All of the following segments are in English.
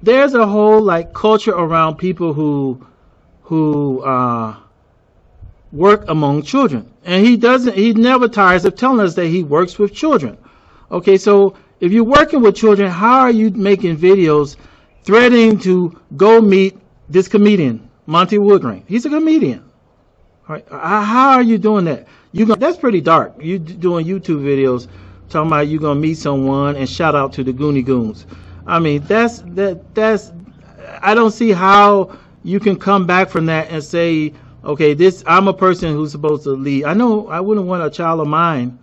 there's a whole like culture around people who work among children, and he never tires of telling us that he works with children. Okay, so if you're working with children, how are you making videos threatening to go meet this comedian, Monty Woodgrain? He's a comedian. All right, how are you doing that? That's pretty dark. You doing YouTube videos talking about you gonna meet someone and shout out to the Goonie Goons. I mean, that's I don't see how you can come back from that and say, okay, I'm a person who's supposed to lead. I know I wouldn't want a child of mine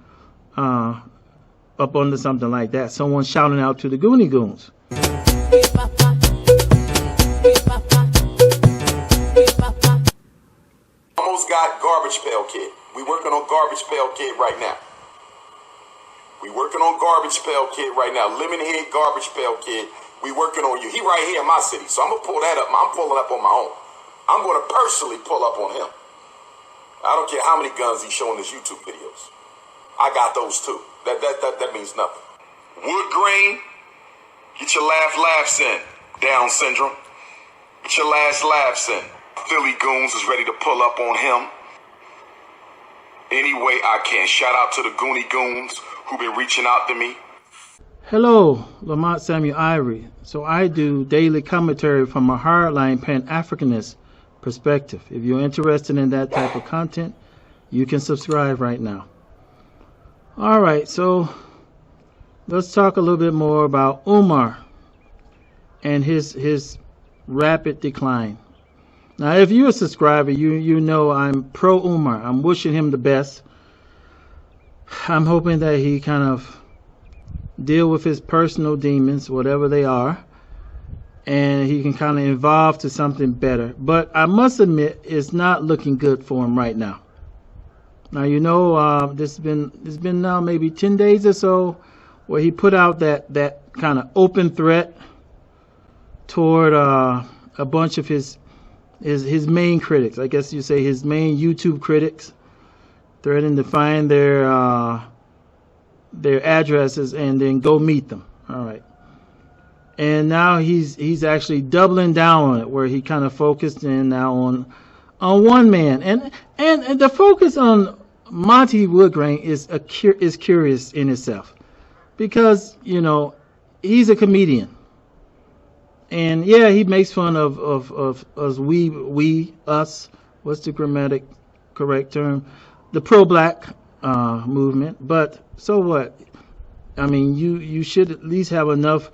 up under something like that. Someone shouting out to the Goonie Goons. Almost got Garbage Pail Kid. We working on Garbage Pail Kid right now. Lemonhead Garbage Pail Kid. We working on you. He right here in my city, so I'm gonna pull that up. I'm pulling up on my own. I'm gonna personally pull up on him. I don't care how many guns he's showing his YouTube videos. I got those too. That means nothing. Woodgrain, get your laughs in. Down syndrome. Get your last laughs in. Philly Goons is ready to pull up on him any way I can. Shout out to the Goonie Goons who've been reaching out to me. Hello, Lamont Samuel Ivory. So I do daily commentary from a hardline Pan-Africanist perspective. If you're interested in that type of content, you can subscribe right now. All right, so let's talk a little bit more about Umar and his rapid decline. Now, if you're a subscriber, you know I'm pro Umar. I'm wishing him the best. I'm hoping that he kind of deal with his personal demons, whatever they are, and he can kind of evolve to something better. But I must admit, it's not looking good for him right now. Now, you know, it's been now maybe 10 days or so where he put out that kind of open threat toward a bunch of his main critics. I guess you say his main YouTube critics, threatening to find their addresses and then go meet them. All right. And now he's actually doubling down on it, where he kind of focused in now on one man, and the focus on Monty Woodgrain is curious in itself, because you know he's a comedian, and yeah, he makes fun of us, us. What's the correct term? The pro-black movement. But so what? I mean, you should at least have enough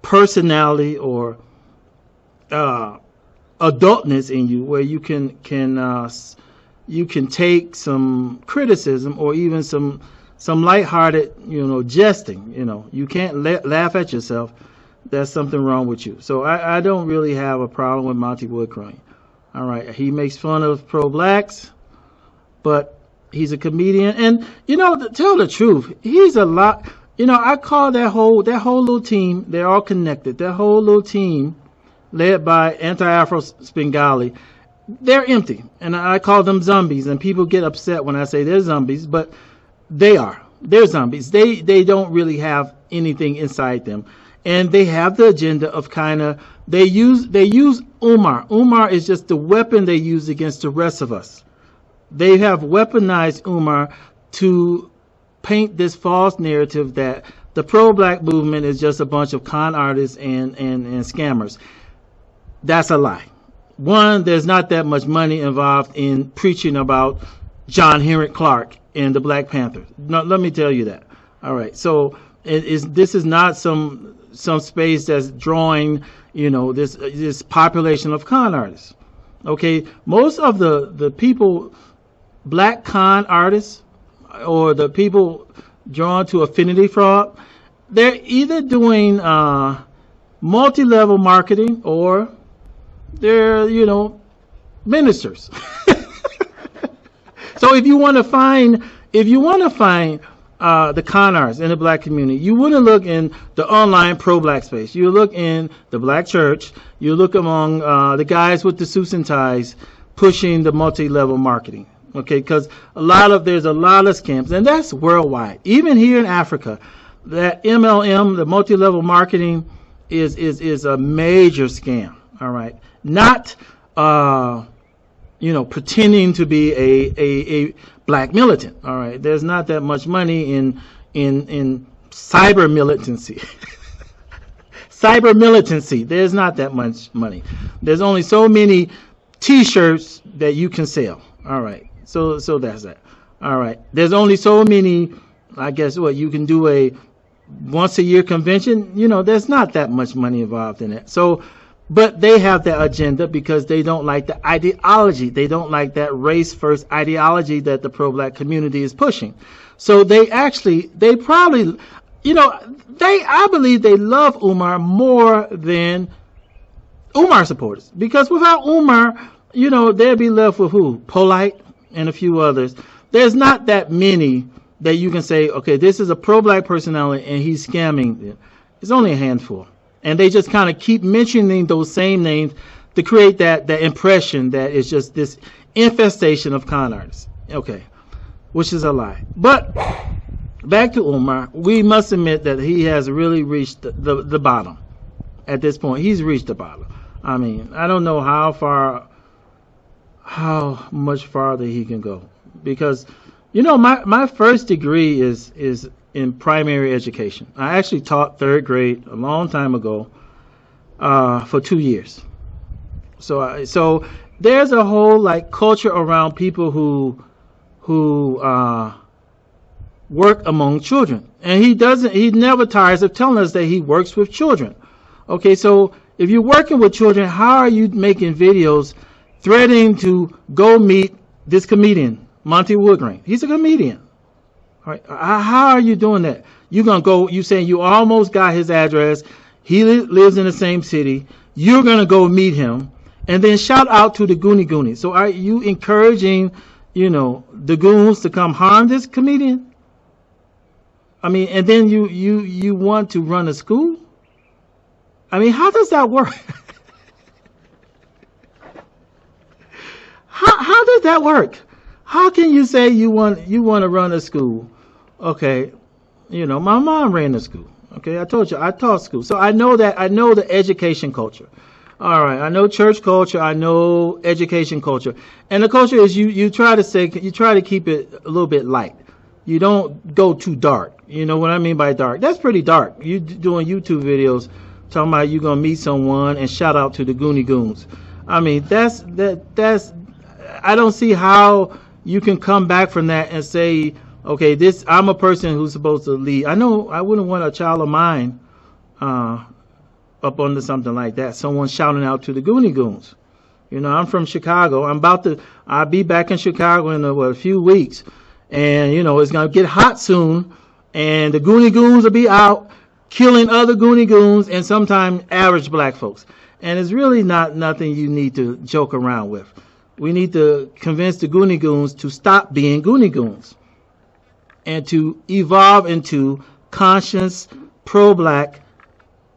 personality or adultness in you where you can take some criticism or even some lighthearted, jesting. You can't laugh at yourself. There's something wrong with you. So I don't really have a problem with Monty Woodgrain. All right, he makes fun of pro-blacks, but he's a comedian, and to tell the truth, he's a lot. I call that whole little team. They're all connected. That whole little team, led by Anti-Afro Spengali, they're empty, and I call them zombies. And people get upset when I say they're zombies, but they're zombies. They don't really have anything inside them, and they have the agenda of they use Umar. Umar is just the weapon they use against the rest of us. They have weaponized Umar to paint this false narrative that the pro-black movement is just a bunch of con artists and scammers. That's a lie. One, there's not that much money involved in preaching about John Henrik Clark and the Black Panthers. No, let me tell you that. All right. So this is not some space that's drawing, this population of con artists. Okay. Most of the people, black con artists, or the people drawn to affinity fraud, they're either doing multi-level marketing or they're, ministers. So if you want to find the con artists in the black community, you wouldn't look in the online pro-black space. You look in the black church. You look among the guys with the suits and ties pushing the multi-level marketing. Okay, because there's a lot of scams, and that's worldwide. Even here in Africa, that MLM, the multi-level marketing, is a major scam. All right, not pretending to be a black militant. All right, there's not that much money in cyber militancy. Cyber militancy. There's not that much money. There's only so many T-shirts that you can sell. All right, so that's that. All right, there's only so many. I guess what you can do a once a year convention. There's not that much money involved in it. So. But they have that agenda because they don't like the ideology. They don't like that race-first ideology that the pro-black community is pushing. So they probably, I believe they love Umar more than Umar supporters. Because without Umar, they'd be left with who? Polite and a few others. There's not that many that you can say, okay, this is a pro-black personality and he's scamming. It's only a handful. And they just kind of keep mentioning those same names to create that impression that it's just this infestation of con artists. Okay, which is a lie. But back to Umar, we must admit that he has really reached the bottom. At this point, he's reached the bottom. I mean, I don't know how much farther he can go. Because, my first degree is in primary education. I actually taught third grade a long time ago for 2 years. So there's a whole culture around people who work among children, and he never tires of telling us that he works with children. Okay, so if you're working with children, how are you making videos threatening to go meet this comedian, Monty Woodgrain? He's a comedian. All right. How are you doing that? You're going to go, you saying you almost got his address. He lives in the same city. You're going to go meet him and then shout out to the Goonies. So are you encouraging, the goons to come harm this comedian? I mean, and then you want to run a school? I mean, how does that work? How does that work? How can you say you want to run a school? Okay, my mom ran a school. Okay, I told you I taught school, so I know the education culture. All right, I know church culture, I know education culture, and the culture is you try to keep it a little bit light. You don't go too dark. You know what I mean by dark? That's pretty dark. You doing YouTube videos talking about you gonna meet someone and shout out to the Goons. I mean that's I don't see how you can come back from that and say, okay, I'm a person who's supposed to lead. I know I wouldn't want a child of mine up under something like that. Someone shouting out to the Goons. I'm from Chicago. I'll be back in Chicago in a few weeks. And, it's going to get hot soon. And the Goons will be out killing other Goons and sometimes average black folks. And it's really not nothing you need to joke around with. We need to convince the Goons to stop being Goons and to evolve into conscious, pro-black,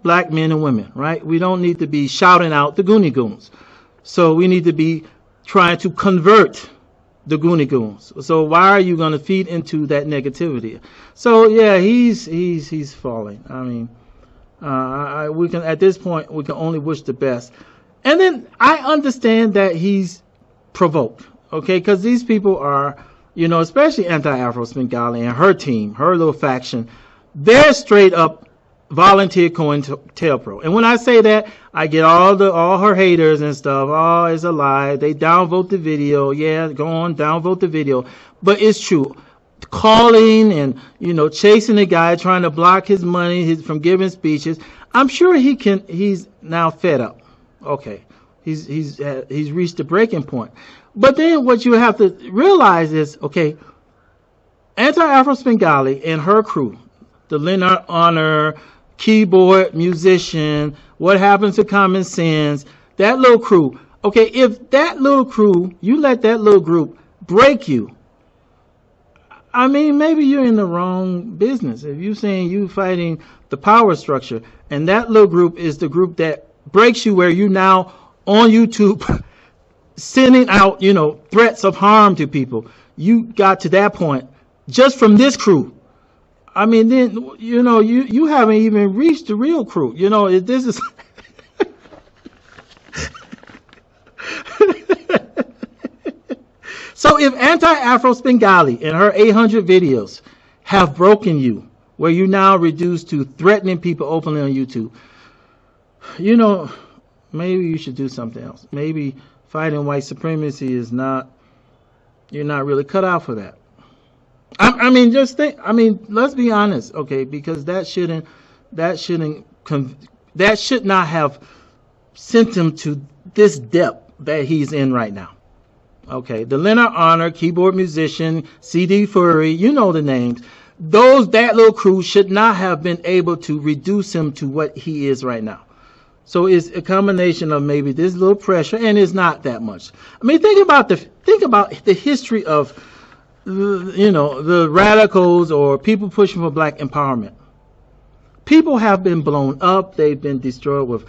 black men and women, right? We don't need to be shouting out the Goons. So we need to be trying to convert the Goons. So why are you going to feed into that negativity? So yeah, he's falling. I mean, we can at this point we can only wish the best. And then I understand that he's provoked, okay? Because these people are, especially Anti-Afro Spengali and her team, her little faction, they're straight up volunteer COINTELPRO. And when I say that, I get all her haters and stuff. Oh, it's a lie. They downvote the video. Yeah, go on, downvote the video. But it's true. Calling and, chasing the guy, trying to block his money from giving speeches. I'm sure he's now fed up. Okay. He's reached the breaking point. But then what you have to realize is, okay, Anti-Afro Spengali and her crew, the Leonard Honor, keyboard musician, what happens to Common Sense, that little crew. Okay, if that little crew, you let that little group break you, I mean, maybe you're in the wrong business. If you're saying you fighting the power structure, and that little group is the group that breaks you where you now on YouTube sending out, threats of harm to people. You got to that point just from this crew. I mean, then, you know, you haven't even reached the real crew. You know, this is. So if Anti-Afro Spengali and her 800 videos have broken you, where you now reduced to threatening people openly on YouTube, you know, maybe you should do something else. Maybe fighting white supremacy is not, you're not really cut out for that. I mean, just think, I mean, let's be honest, okay, because that should not have sent him to this depth that he's in right now. Okay, the Leonard Honor, keyboard musician, CD Furry, you know the names. That little crew should not have been able to reduce him to what he is right now. So it's a combination of maybe this little pressure, and it's not that much. I mean, think about the history of, you know, the radicals or people pushing for black empowerment. People have been blown up. They've been destroyed with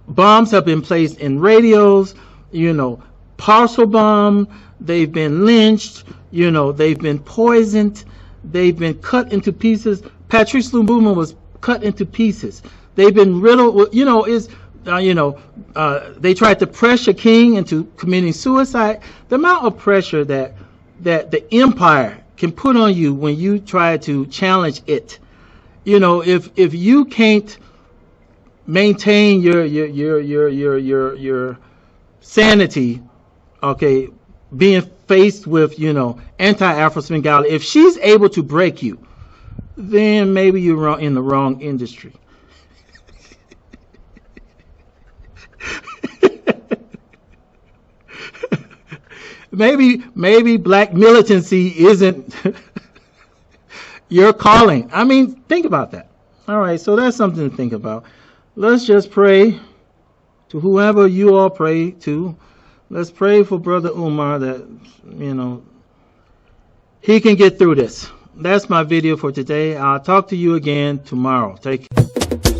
bombs have been placed in radios, you know, parcel bomb. They've been lynched, you know, they've been poisoned. They've been cut into pieces. Patrice Lumumba was cut into pieces. They've been riddled, you know, they tried to pressure King into committing suicide. The amount of pressure that the empire can put on you when you try to challenge it. You know, if you can't maintain your sanity, okay, being faced with, you know, Anti-Afro Spengali, if she's able to break you, then maybe you're in the wrong industry. Maybe black militancy isn't your calling. I mean, think about that. All right, so that's something to think about. Let's just pray to whoever you all pray to. Let's pray for Brother Umar that, you know, he can get through this. That's my video for today. I'll talk to you again tomorrow. Take care.